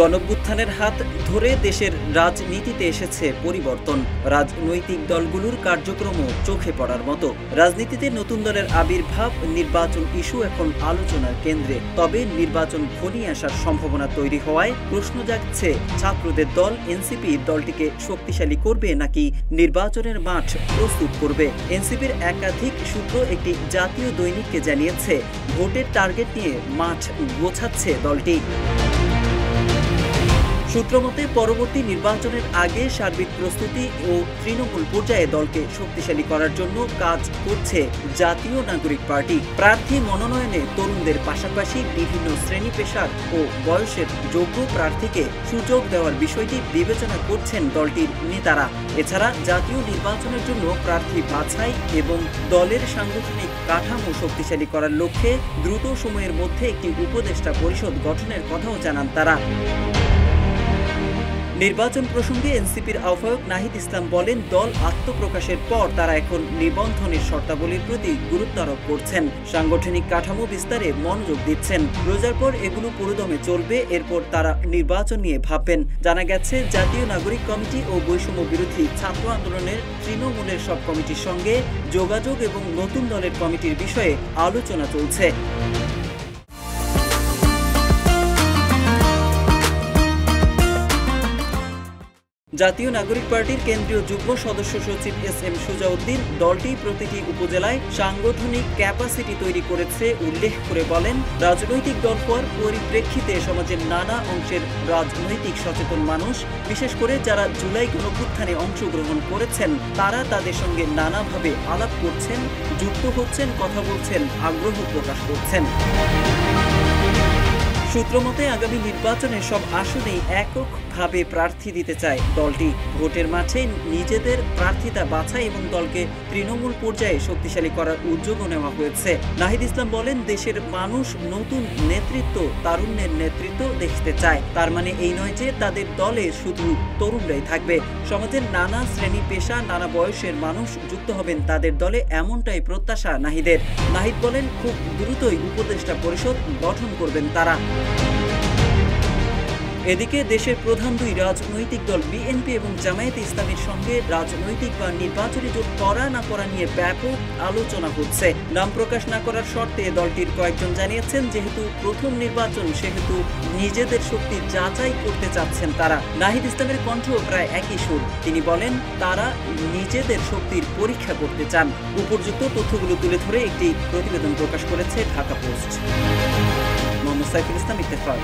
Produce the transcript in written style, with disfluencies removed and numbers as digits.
গণঅভ্যুত্থানের হাত ধরে দেশের রাজনীতিতে এসেছে পরিবর্তন। রাজনৈতিক দলগুলোর কার্যক্রমও চোখে পড়ার মতো। রাজনীতিতে নতুন দলের আবির্ভাব, নির্বাচন ইস্যু এখন আলোচনার কেন্দ্রে। তবে নির্বাচন ঘনিয়ে আসার সম্ভাবনা তৈরি হওয়ায় প্রশ্ন জাগছে, ছাত্রদের দল এনসিপি দলটিকে শক্তিশালী করবে নাকি নির্বাচনের মাঠ প্রস্তুত করবে। এনসিপির একাধিক সূত্র একটি জাতীয় দৈনিককে জানিয়েছে, ভোটের টার্গেট নিয়ে মাঠ গোছাচ্ছে দলটি। সূত্রমতে পরবর্তী নির্বাচনের আগে সার্বিক প্রস্তুতি ও তৃণমূল পর্যায়ে দলকে শক্তিশালী করার জন্য কাজ করছে জাতীয় নাগরিক পার্টি। প্রার্থী মনোনয়নে তরুণদের পাশাপাশি বিভিন্ন শ্রেণী পেশার ও বয়সের যোগ্য প্রার্থীকে সুযোগ দেওয়ার বিষয়টি বিবেচনা করছেন দলটির নেতারা। এছাড়া জাতীয় নির্বাচনের জন্য প্রার্থী বাছাই এবং দলের সাংগঠনিক কাঠামো শক্তিশালী করার লক্ষ্যে দ্রুত সময়ের মধ্যে একটি উপদেষ্টা পরিষদ গঠনের কথাও জানান তারা। নির্বাচন প্রসঙ্গে এনসিপির আহ্বায়ক নাহিদ ইসলাম বলেন, দল আত্মপ্রকাশের পর তারা এখন নিবন্ধনের শর্তাবলীর প্রতি গুরুত্ব আরোপ করছেন, সাংগঠনিক কাঠামো বিস্তারে মনোযোগ দিচ্ছেন। রোজার পর এগুলো পুরোদমে চলবে, এরপর তারা নির্বাচন নিয়ে ভাববেন। জানা গেছে, জাতীয় নাগরিক কমিটি ও বৈষম্য বিরোধী ছাত্র আন্দোলনের তৃণমূলের সব কমিটির সঙ্গে যোগাযোগ এবং নতুন দলের কমিটির বিষয়ে আলোচনা চলছে। জাতীয় নাগরিক পার্টির কেন্দ্রীয় যুগ্ম সদস্য সচিব এস.এম. সুজাউদ্দিন দলটি প্রতিটি উপজেলায় সাংগঠনিক ক্যাপাসিটি তৈরি করেছে উল্লেখ করে বলেন, রাজনৈতিক দল হওয়ার পরিপ্রেক্ষিতে সমাজের নানা অংশের রাজনৈতিক সচেতন মানুষ, বিশেষ করে যারা জুলাই গণঅভ্যুত্থানে অংশগ্রহণ করেছেন, তারা তাদের সঙ্গে নানাভাবে আলাপ করছেন, যুক্ত হচ্ছেন, কথা বলছেন, আগ্রহ প্রকাশ করছেন। সূত্রমতে আগামী নির্বাচনে সব আসনেই এককভাবে প্রার্থী দিতে চায় দলটি। ভোটের মাঠে নিজেদের প্রার্থিতা বাছাই এবং দলকে তৃণমূল পর্যায়ে শক্তিশালী করার উদ্যোগও নেওয়া হয়েছে। নাহিদ ইসলাম বলেন, দেশের মানুষ নতুন নেতৃত্ব, তারুণ্যের নেতৃত্ব দেখতে চায়। তার মানে এই নয় যে তাদের দলে শুধু তরুণরাই থাকবে। সমাজের নানা শ্রেণী পেশা, নানা বয়সের মানুষ যুক্ত হবেন তাদের দলে, এমনটাই প্রত্যাশা নাহিদের। নাহিদ বলেন, খুব দ্রুতই উপদেষ্টা পরিষদ গঠন করবেন তারা। এদিকে দেশের প্রধান দুই রাজনৈতিক দল বিএনপি এবং জামায়াতে ইসলামীর সঙ্গে রাজনৈতিক বা নির্বাচনী জোট করা না করা নিয়ে ব্যাপক আলোচনা হচ্ছে। নাম প্রকাশ না করার শর্তে দলটির কয়েকজন জানিয়েছেন, যেহেতু প্রথম নির্বাচন সেহেতু নিজেদের শক্তি যাচাই করতে চাচ্ছেন তারা। নাহিদ ইসলামের কণ্ঠ প্রায় একই সুর। তিনি বলেন, তারা নিজেদের শক্তির পরীক্ষা করতে চান। উপযুক্ত তথ্যগুলো তুলে ধরে একটি প্রতিবেদন প্রকাশ করেছে ঢাকা পোস্ট। মোহাম্মদ সাইফুল ইসলাম, ইত্তেফাক।